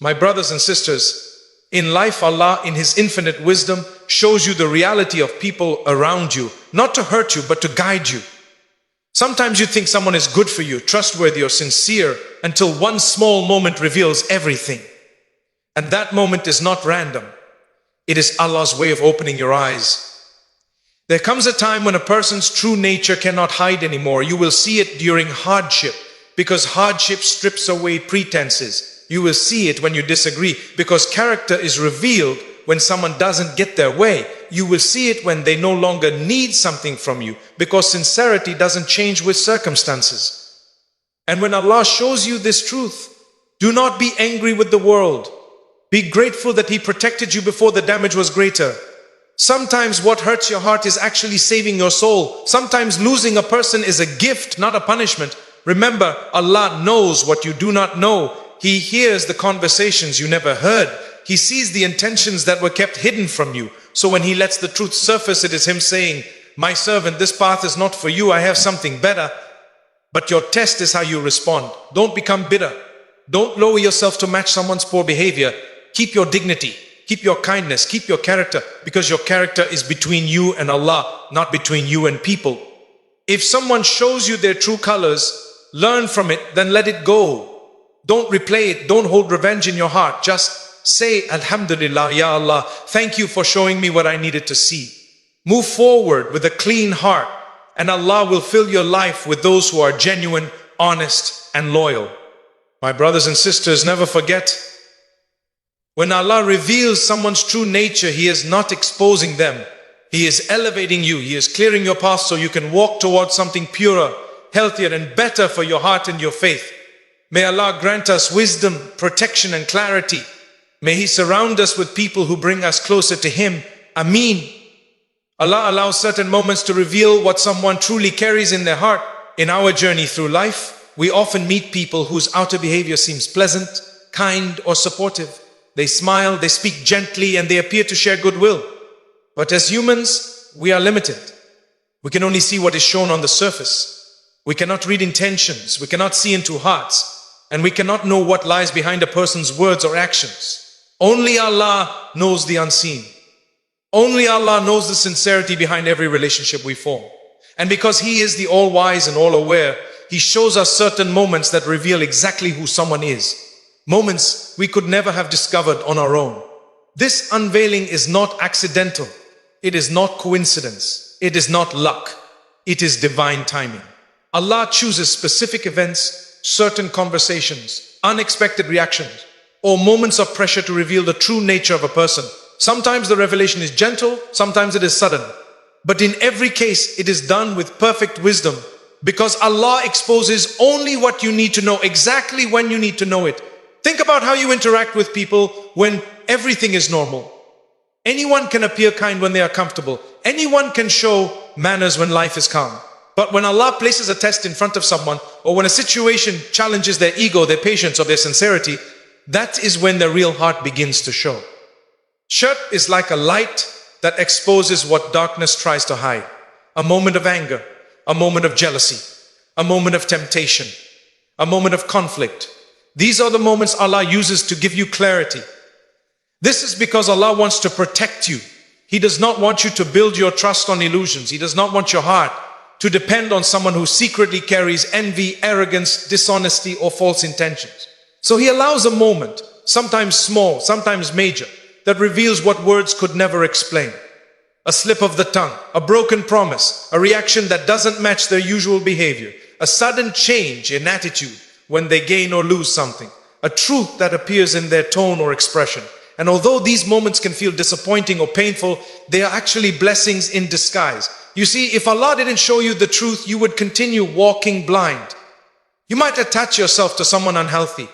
My brothers and sisters, in life, Allah, in His infinite wisdom, shows you the reality of people around you, not to hurt you, but to guide you. Sometimes you think someone is good for you, trustworthy or sincere, until one small moment reveals everything. And that moment is not random. It is Allah's way of opening your eyes. There comes a time when a person's true nature cannot hide anymore. You will see it during hardship, because hardship strips away pretenses. You will see it when you disagree, because character is revealed when someone doesn't get their way. You will see it when they no longer need something from you, because sincerity doesn't change with circumstances. And when Allah shows you this truth, do not be angry with the world. Be grateful that He protected you before the damage was greater. Sometimes what hurts your heart is actually saving your soul. Sometimes losing a person is a gift, not a punishment. Remember, Allah knows what you do not know. He hears the conversations you never heard. He sees the intentions that were kept hidden from you. So when He lets the truth surface, it is Him saying, "My servant, this path is not for you. I have something better." But your test is how you respond. Don't become bitter. Don't lower yourself to match someone's poor behavior. Keep your dignity. Keep your kindness, keep your character, because your character is between you and Allah, not between you and people. If someone shows you their true colors, learn from it, then let it go. Don't replay it, don't hold revenge in your heart. Just say, "Alhamdulillah, Ya Allah, thank you for showing me what I needed to see." Move forward with a clean heart, and Allah will fill your life with those who are genuine, honest, and loyal. My brothers and sisters, never forget, when Allah reveals someone's true nature, He is not exposing them. He is elevating you. He is clearing your path so you can walk towards something purer, healthier, and better for your heart and your faith. May Allah grant us wisdom, protection, and clarity. May He surround us with people who bring us closer to Him. Ameen. Allah allows certain moments to reveal what someone truly carries in their heart. In our journey through life, we often meet people whose outer behavior seems pleasant, kind, or supportive. They smile, they speak gently, and they appear to share goodwill. But as humans, we are limited. We can only see what is shown on the surface. We cannot read intentions. We cannot see into hearts. And we cannot know what lies behind a person's words or actions. Only Allah knows the unseen. Only Allah knows the sincerity behind every relationship we form. And because He is the all-wise and all-aware, He shows us certain moments that reveal exactly who someone is. Moments we could never have discovered on our own. This unveiling is not accidental. It is not coincidence. It is not luck. It is divine timing. Allah chooses specific events, certain conversations, unexpected reactions, or moments of pressure to reveal the true nature of a person. Sometimes the revelation is gentle, sometimes it is sudden. But in every case, it is done with perfect wisdom, because Allah exposes only what you need to know, exactly when you need to know it. Think about how you interact with people when everything is normal. Anyone can appear kind when they are comfortable. Anyone can show manners when life is calm. But when Allah places a test in front of someone, or when a situation challenges their ego, their patience, or their sincerity, that is when their real heart begins to show. Shirk is like a light that exposes what darkness tries to hide. A moment of anger, a moment of jealousy, a moment of temptation, a moment of conflict. These are the moments Allah uses to give you clarity. This is because Allah wants to protect you. He does not want you to build your trust on illusions. He does not want your heart to depend on someone who secretly carries envy, arrogance, dishonesty, or false intentions. So He allows a moment, sometimes small, sometimes major, that reveals what words could never explain. A slip of the tongue, a broken promise, a reaction that doesn't match their usual behavior, a sudden change in attitude when they gain or lose something, a truth that appears in their tone or expression. And although these moments can feel disappointing or painful, they are actually blessings in disguise. You see, if Allah didn't show you the truth, you would continue walking blind. You might attach yourself to someone unhealthy.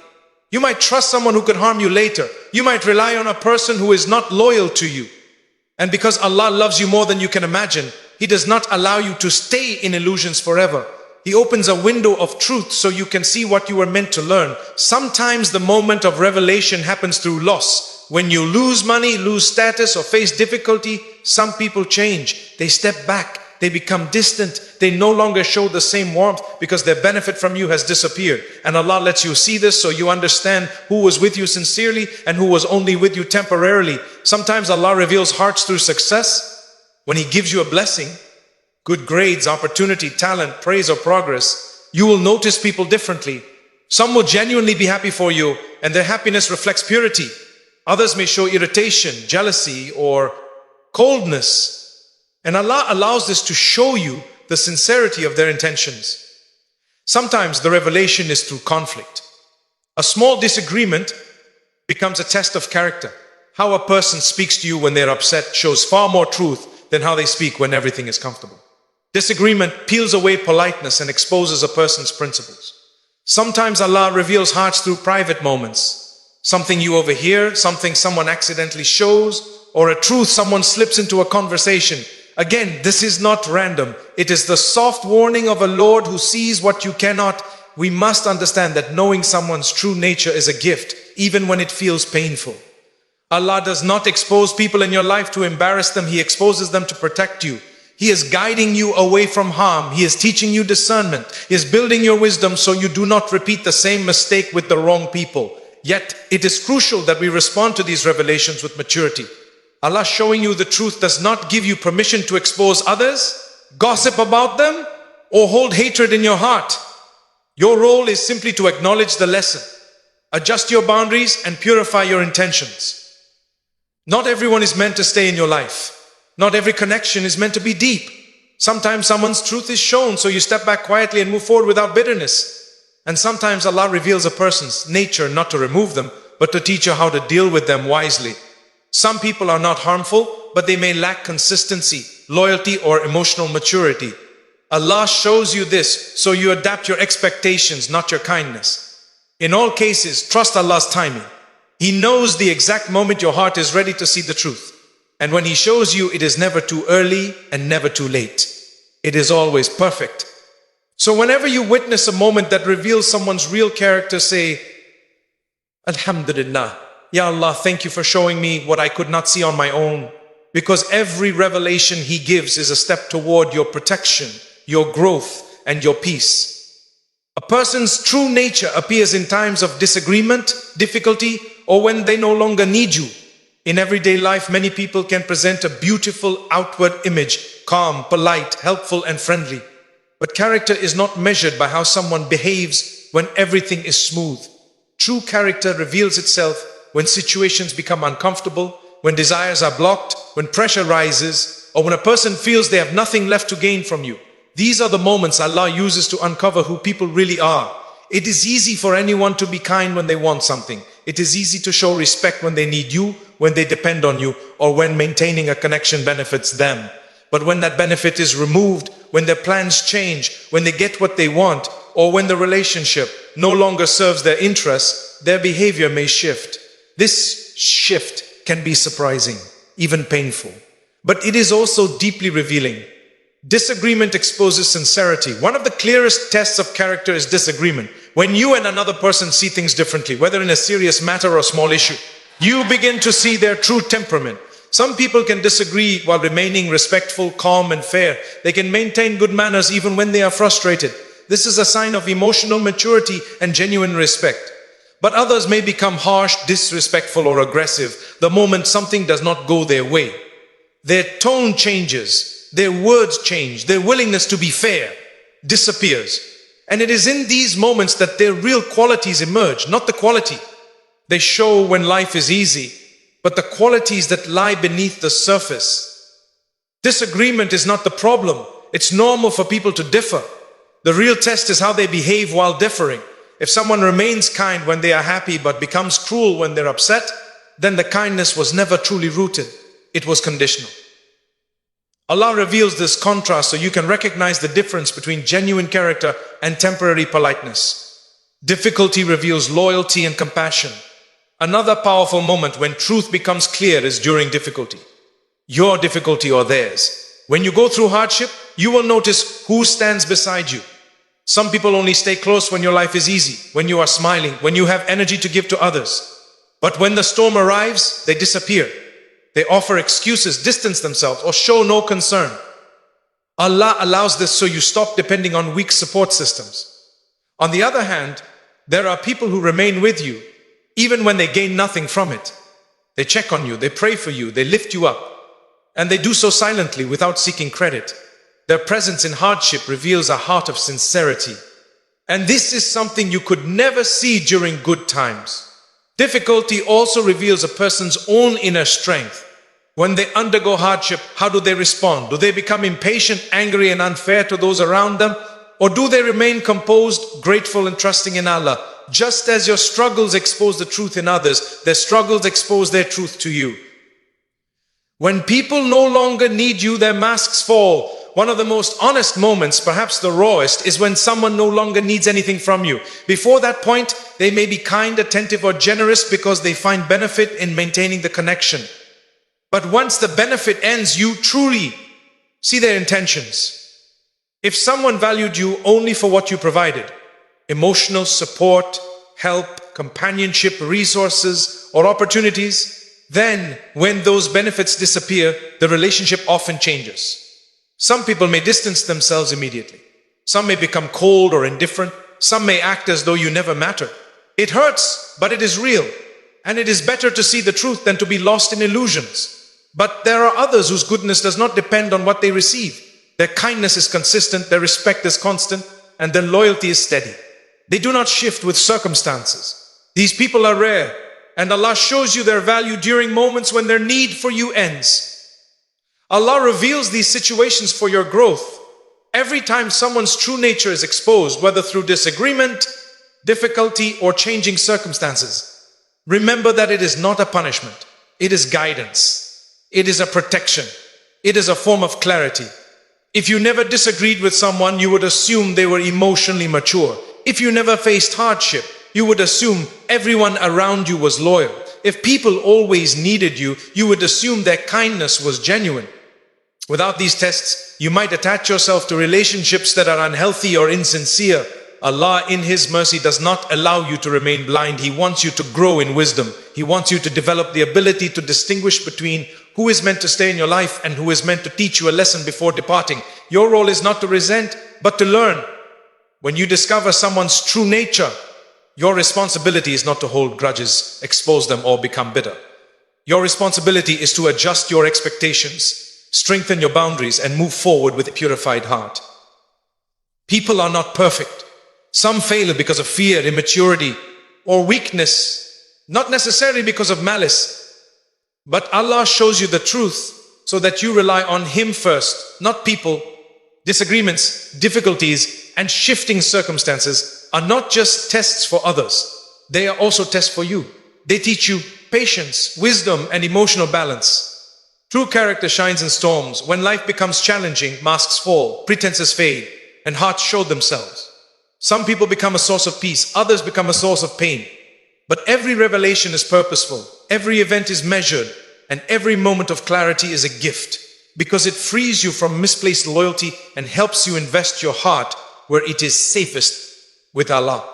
You might trust someone who could harm you later. You might rely on a person who is not loyal to you. And because Allah loves you more than you can imagine, He does not allow you to stay in illusions forever. He opens a window of truth so you can see what you were meant to learn. Sometimes the moment of revelation happens through loss. When you lose money, lose status, or face difficulty, some people change. They step back. They become distant. they no longer show the same warmth because their benefit from you has disappeared. And Allah lets you see this so you understand who was with you sincerely and who was only with you temporarily. Sometimes Allah reveals hearts through success. When He gives you a blessing, good grades, opportunity, talent, praise or progress, you will notice people differently. Some will genuinely be happy for you and their happiness reflects purity. Others may show irritation, jealousy or coldness. And Allah allows this to show you the sincerity of their intentions. Sometimes the revelation is through conflict. A small disagreement becomes a test of character. How a person speaks to you when they're upset shows far more truth than how they speak when everything is comfortable. Disagreement peels away politeness and exposes a person's principles. Sometimes Allah reveals hearts through private moments. Something you overhear, something someone accidentally shows, or a truth someone slips into a conversation. Again, this is not random. It is the soft warning of a Lord who sees what you cannot. We must understand that knowing someone's true nature is a gift, even when it feels painful. Allah does not expose people in your life to embarrass them. He exposes them to protect you. He is guiding you away from harm. He is teaching you discernment. He is building your wisdom so you do not repeat the same mistake with the wrong people. Yet, it is crucial that we respond to these revelations with maturity. Allah showing you the truth does not give you permission to expose others, gossip about them, or hold hatred in your heart. Your role is simply to acknowledge the lesson, adjust your boundaries, and purify your intentions. Not everyone is meant to stay in your life. Not every connection is meant to be deep. Sometimes someone's truth is shown, so you step back quietly and move forward without bitterness. And sometimes Allah reveals a person's nature not to remove them, but to teach you how to deal with them wisely. Some people are not harmful, but they may lack consistency, loyalty, or emotional maturity. Allah shows you this, so you adapt your expectations, not your kindness. In all cases, trust Allah's timing. He knows the exact moment your heart is ready to see the truth. And when He shows you, it is never too early and never too late. It is always perfect. So whenever you witness a moment that reveals someone's real character, say, Alhamdulillah. Ya Allah, thank you for showing me what I could not see on my own. Because every revelation He gives is a step toward your protection, your growth, and your peace. A person's true nature appears in times of disagreement, difficulty, or when they no longer need you. In everyday life, many people can present a beautiful outward image, calm, polite, helpful, and friendly. But character is not measured by how someone behaves when everything is smooth. True character reveals itself when situations become uncomfortable, when desires are blocked, when pressure rises, or when a person feels they have nothing left to gain from you. These are the moments Allah uses to uncover who people really are. It is easy for anyone to be kind when they want something. It is easy to show respect when they need you, when they depend on you, or when maintaining a connection benefits them. But when that benefit is removed, when their plans change, when they get what they want, or when the relationship no longer serves their interests, their behavior may shift. This shift can be surprising, even painful, but it is also deeply revealing. Disagreement exposes sincerity. One of the clearest tests of character is disagreement. When you and another person see things differently, whether in a serious matter or a small issue, you begin to see their true temperament. Some people can disagree while remaining respectful, calm, and fair. They can maintain good manners even when they are frustrated. This is a sign of emotional maturity and genuine respect. But others may become harsh, disrespectful, or aggressive the moment something does not go their way. Their tone changes, their words change, their willingness to be fair disappears. And it is in these moments that their real qualities emerge, not the quality they show when life is easy, but the qualities that lie beneath the surface. Disagreement is not the problem. It's normal for people to differ. The real test is how they behave while differing. If someone remains kind when they are happy but becomes cruel when they're upset, then the kindness was never truly rooted. It was conditional. Allah reveals this contrast so you can recognize the difference between genuine character and temporary politeness. Difficulty reveals loyalty and compassion. Another powerful moment when truth becomes clear is during difficulty. Your difficulty or theirs. When you go through hardship, you will notice who stands beside you. Some people only stay close when your life is easy, when you are smiling, when you have energy to give to others. But when the storm arrives, they disappear. They offer excuses, distance themselves, or show no concern. Allah allows this so you stop depending on weak support systems. On the other hand, there are people who remain with you even when they gain nothing from it. They check on you, they pray for you, they lift you up, and they do so silently without seeking credit. Their presence in hardship reveals a heart of sincerity. And this is something you could never see during good times. Difficulty also reveals a person's own inner strength. When they undergo hardship, how do they respond? Do they become impatient, angry, and unfair to those around them? Or do they remain composed, grateful, and trusting in Allah? Just as your struggles expose the truth in others, their struggles expose their truth to you. When people no longer need you, their masks fall. One of the most honest moments, perhaps the rawest, is when someone no longer needs anything from you. Before that point, they may be kind, attentive, or generous because they find benefit in maintaining the connection. But once the benefit ends, you truly see their intentions. If someone valued you only for what you provided, emotional support, help, companionship, resources, or opportunities, then when those benefits disappear, the relationship often changes. Some people may distance themselves immediately. Some may become cold or indifferent. Some may act as though you never matter. It hurts, but it is real. And it is better to see the truth than to be lost in illusions. But there are others whose goodness does not depend on what they receive. Their kindness is consistent, their respect is constant, and their loyalty is steady. They do not shift with circumstances. These people are rare, and Allah shows you their value during moments when their need for you ends. Allah reveals these situations for your growth. Every time someone's true nature is exposed, whether through disagreement, difficulty, or changing circumstances, remember that it is not a punishment. It is guidance. It is a protection. It is a form of clarity. If you never disagreed with someone, you would assume they were emotionally mature. If you never faced hardship, you would assume everyone around you was loyal. If people always needed you, you would assume their kindness was genuine. Without these tests, you might attach yourself to relationships that are unhealthy or insincere. Allah, in His mercy, does not allow you to remain blind. He wants you to grow in wisdom. He wants you to develop the ability to distinguish between who is meant to stay in your life and who is meant to teach you a lesson before departing. Your role is not to resent, but to learn. When you discover someone's true nature, your responsibility is not to hold grudges, expose them, or become bitter. Your responsibility is to adjust your expectations, strengthen your boundaries, and move forward with a purified heart. People are not perfect. Some fail because of fear, immaturity, or weakness, not necessarily because of malice. But Allah shows you the truth so that you rely on Him first, not people. Disagreements, difficulties, and shifting circumstances are not just tests for others. They are also tests for you. They teach you patience, wisdom, and emotional balance. True character shines in storms. When life becomes challenging, masks fall, pretenses fade, and hearts show themselves. Some people become a source of peace, others become a source of pain. But every revelation is purposeful, every event is measured, and every moment of clarity is a gift, because it frees you from misplaced loyalty and helps you invest your heart where it is safest, with Allah.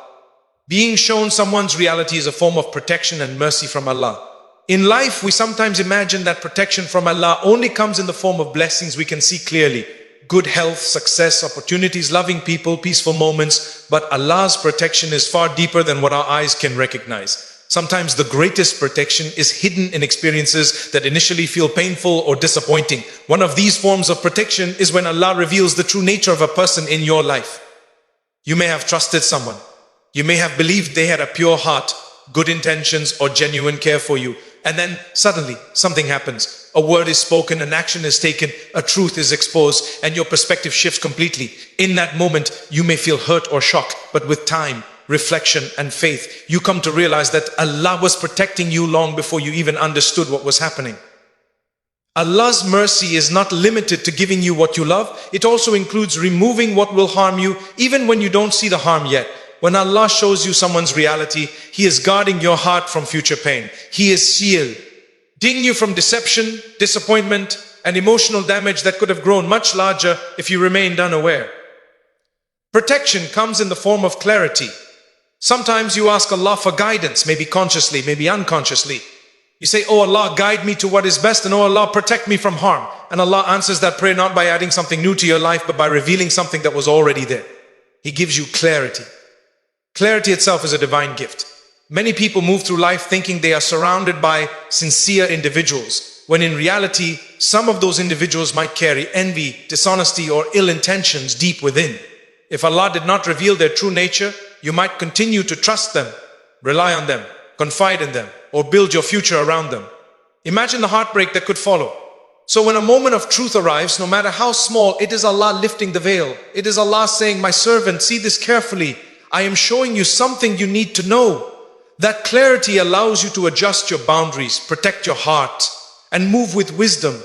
Being shown someone's reality is a form of protection and mercy from Allah. In life, we sometimes imagine that protection from Allah only comes in the form of blessings we can see clearly. Good health, success, opportunities, loving people, peaceful moments. But Allah's protection is far deeper than what our eyes can recognize. Sometimes the greatest protection is hidden in experiences that initially feel painful or disappointing. One of these forms of protection is when Allah reveals the true nature of a person in your life. You may have trusted someone. You may have believed they had a pure heart, good intentions, or genuine care for you. And then suddenly something happens. A word is spoken, an action is taken, a truth is exposed, and your perspective shifts completely. In that moment, you may feel hurt or shocked, but with time, reflection, and faith, you come to realize that Allah was protecting you long before you even understood what was happening. Allah's mercy is not limited to giving you what you love. It also includes removing what will harm you, even when you don't see the harm yet. When Allah shows you someone's reality, He is guarding your heart from future pain. He is shielding you from deception, disappointment, and emotional damage that could have grown much larger if you remained unaware. Protection comes in the form of clarity. Sometimes you ask Allah for guidance, maybe consciously, maybe unconsciously. You say, "Oh Allah, guide me to what is best, and oh Allah, protect me from harm." And Allah answers that prayer not by adding something new to your life, but by revealing something that was already there. He gives you clarity. Clarity itself is a divine gift. Many people move through life thinking they are surrounded by sincere individuals, when in reality, some of those individuals might carry envy, dishonesty, or ill intentions deep within. If Allah did not reveal their true nature, you might continue to trust them, rely on them, confide in them, or build your future around them. Imagine the heartbreak that could follow. So when a moment of truth arrives, no matter how small, it is Allah lifting the veil. It is Allah saying, "My servant, see this carefully. I am showing you something you need to know." That clarity allows you to adjust your boundaries, protect your heart, and move with wisdom.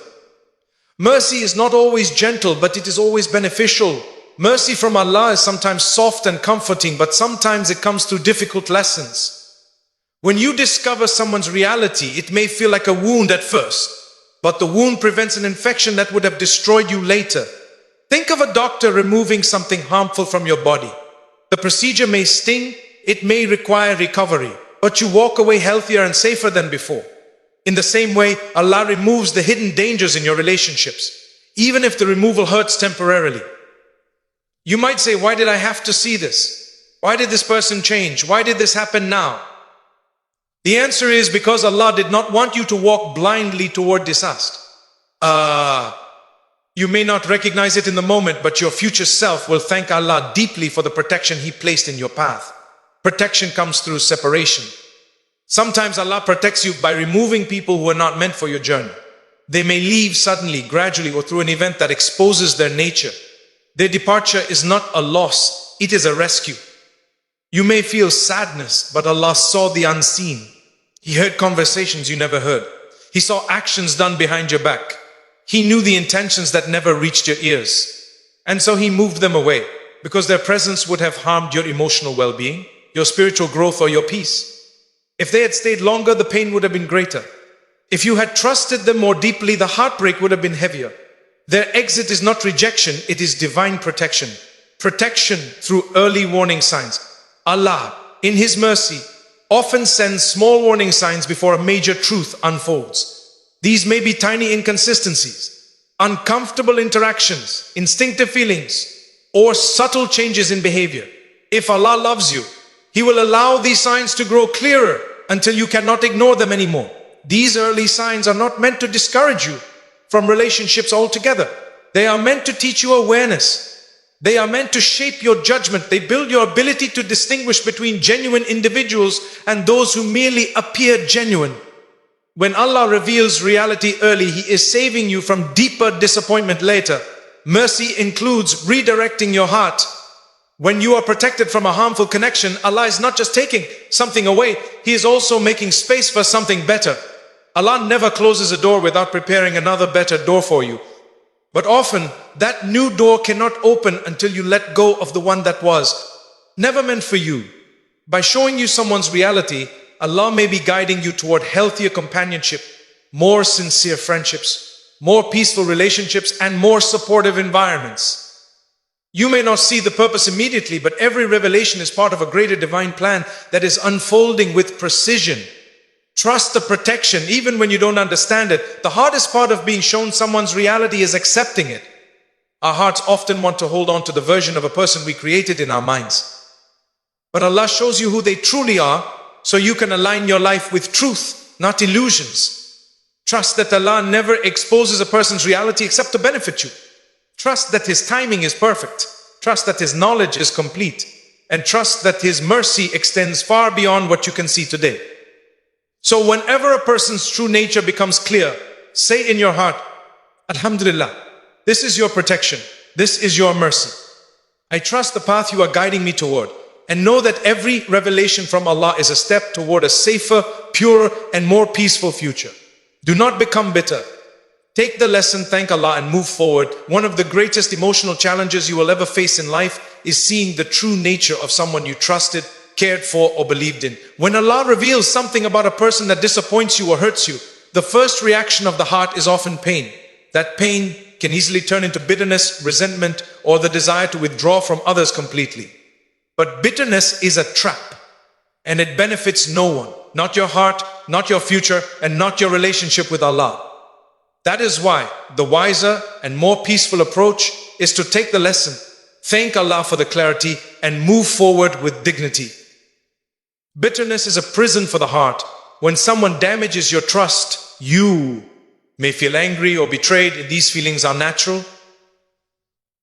Mercy is not always gentle, but it is always beneficial. Mercy from Allah is sometimes soft and comforting, but sometimes it comes through difficult lessons. When you discover someone's reality, it may feel like a wound at first, but the wound prevents an infection that would have destroyed you later. Think of a doctor removing something harmful from your body. The procedure may sting, it may require recovery, but you walk away healthier and safer than before. In the same way, Allah removes the hidden dangers in your relationships, even if the removal hurts temporarily. You might say, "Why did I have to see this? Why did this person change? Why did this happen now?" The answer is because Allah did not want you to walk blindly toward disaster. You may not recognize it in the moment, but your future self will thank Allah deeply for the protection He placed in your path. Protection comes through separation. Sometimes Allah protects you by removing people who are not meant for your journey. They may leave suddenly, gradually, or through an event that exposes their nature. Their departure is not a loss, it is a rescue. You may feel sadness, but Allah saw the unseen. He heard conversations you never heard. He saw actions done behind your back. He knew the intentions that never reached your ears. And so He moved them away, because their presence would have harmed your emotional well-being, your spiritual growth, or your peace. If they had stayed longer, the pain would have been greater. If you had trusted them more deeply, the heartbreak would have been heavier. Their exit is not rejection, it is divine protection. Protection through early warning signs. Allah, in His mercy, often sends small warning signs before a major truth unfolds. These may be tiny inconsistencies, uncomfortable interactions, instinctive feelings, or subtle changes in behavior. If Allah loves you, He will allow these signs to grow clearer until you cannot ignore them anymore. These early signs are not meant to discourage you from relationships altogether. They are meant to teach you awareness. They are meant to shape your judgment. They build your ability to distinguish between genuine individuals and those who merely appear genuine. When Allah reveals reality early, He is saving you from deeper disappointment later. Mercy includes redirecting your heart. When you are protected from a harmful connection, Allah is not just taking something away, He is also making space for something better. Allah never closes a door without preparing another better door for you. But often, that new door cannot open until you let go of the one that was never meant for you. By showing you someone's reality, Allah may be guiding you toward healthier companionship, more sincere friendships, more peaceful relationships, and more supportive environments. You may not see the purpose immediately, but every revelation is part of a greater divine plan that is unfolding with precision. Trust the protection even when you don't understand it. The hardest part of being shown someone's reality is accepting it. Our hearts often want to hold on to the version of a person we created in our minds. But Allah shows you who they truly are, so you can align your life with truth, not illusions. Trust that Allah never exposes a person's reality except to benefit you. Trust that His timing is perfect. Trust that His knowledge is complete. And trust that His mercy extends far beyond what you can see today. So whenever a person's true nature becomes clear, say in your heart, Alhamdulillah, this is your protection. This is your mercy. I trust the path you are guiding me toward, and know that every revelation from Allah is a step toward a safer, purer, and more peaceful future. Do not become bitter. Take the lesson, thank Allah, and move forward. One of the greatest emotional challenges you will ever face in life is seeing the true nature of someone you trusted, cared for, or believed in. When Allah reveals something about a person that disappoints you or hurts you, the first reaction of the heart is often pain. That pain can easily turn into bitterness, resentment, or the desire to withdraw from others completely. But bitterness is a trap, and it benefits no one, not your heart, not your future, and not your relationship with Allah. That is why the wiser and more peaceful approach is to take the lesson, thank Allah for the clarity, and move forward with dignity. Bitterness is a prison for the heart. When someone damages your trust, you may feel angry or betrayed. These feelings are natural.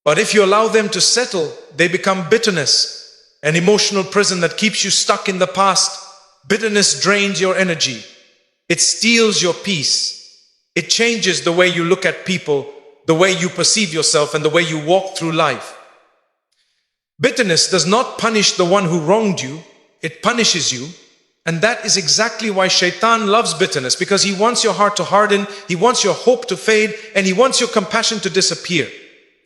But if you allow them to settle, they become bitterness, an emotional prison that keeps you stuck in the past. Bitterness drains your energy. It steals your peace. It changes the way you look at people, the way you perceive yourself, and the way you walk through life. Bitterness does not punish the one who wronged you, it punishes you. And that is exactly why Shaitan loves bitterness, because he wants your heart to harden, he wants your hope to fade, and he wants your compassion to disappear.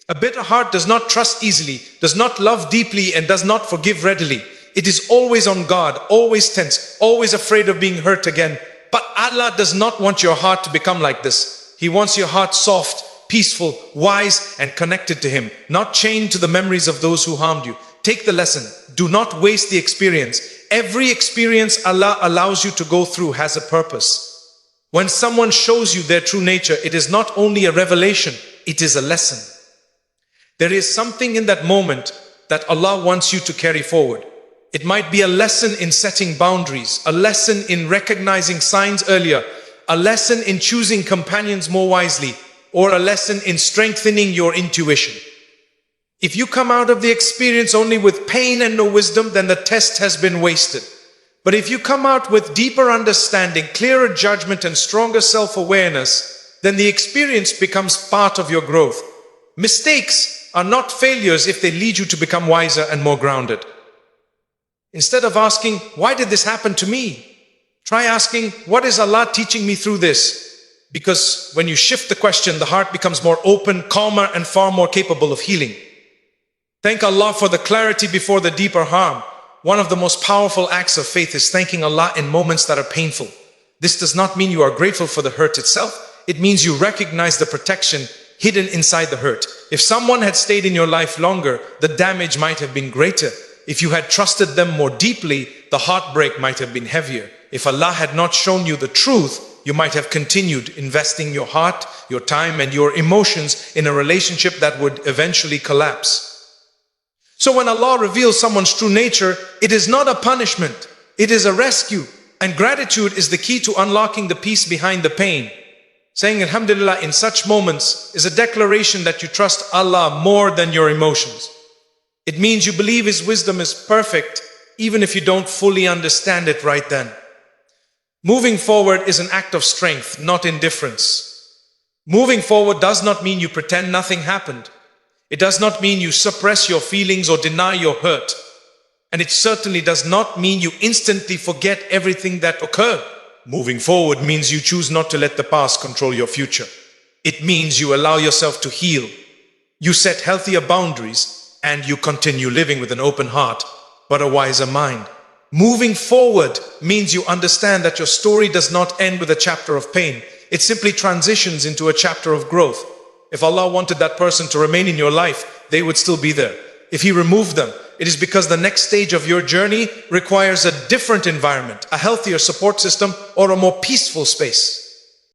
A bitter heart does not trust easily, does not love deeply, and does not forgive readily. It is always on guard, always tense, always afraid of being hurt again. But Allah does not want your heart to become like this. He wants your heart soft, peaceful, wise, and connected to Him, not chained to the memories of those who harmed you. Take the lesson. Do not waste the experience. Every experience Allah allows you to go through has a purpose. When someone shows you their true nature, it is not only a revelation, it is a lesson. There is something in that moment that Allah wants you to carry forward. It might be a lesson in setting boundaries, a lesson in recognizing signs earlier, a lesson in choosing companions more wisely, or a lesson in strengthening your intuition. If you come out of the experience only with pain and no wisdom, then the test has been wasted. But if you come out with deeper understanding, clearer judgment, and stronger self-awareness, then the experience becomes part of your growth. Mistakes are not failures if they lead you to become wiser and more grounded. Instead of asking, why did this happen to me? Try asking, what is Allah teaching me through this? Because when you shift the question, the heart becomes more open, calmer, and far more capable of healing. Thank Allah for the clarity before the deeper harm. One of the most powerful acts of faith is thanking Allah in moments that are painful. This does not mean you are grateful for the hurt itself. It means you recognize the protection hidden inside the hurt. If someone had stayed in your life longer, the damage might have been greater. If you had trusted them more deeply, the heartbreak might have been heavier. If Allah had not shown you the truth, you might have continued investing your heart, your time, and your emotions in a relationship that would eventually collapse. So when Allah reveals someone's true nature, it is not a punishment, it is a rescue. And gratitude is the key to unlocking the peace behind the pain. Saying Alhamdulillah in such moments is a declaration that you trust Allah more than your emotions. It means you believe His wisdom is perfect, even if you don't fully understand it right then. Moving forward is an act of strength, not indifference. Moving forward does not mean you pretend nothing happened. It does not mean you suppress your feelings or deny your hurt. And it certainly does not mean you instantly forget everything that occurred. Moving forward means you choose not to let the past control your future. It means you allow yourself to heal. You set healthier boundaries, and you continue living with an open heart, but a wiser mind. Moving forward means you understand that your story does not end with a chapter of pain. It simply transitions into a chapter of growth. If Allah wanted that person to remain in your life, they would still be there. If He removed them, it is because the next stage of your journey requires a different environment, a healthier support system, or a more peaceful space.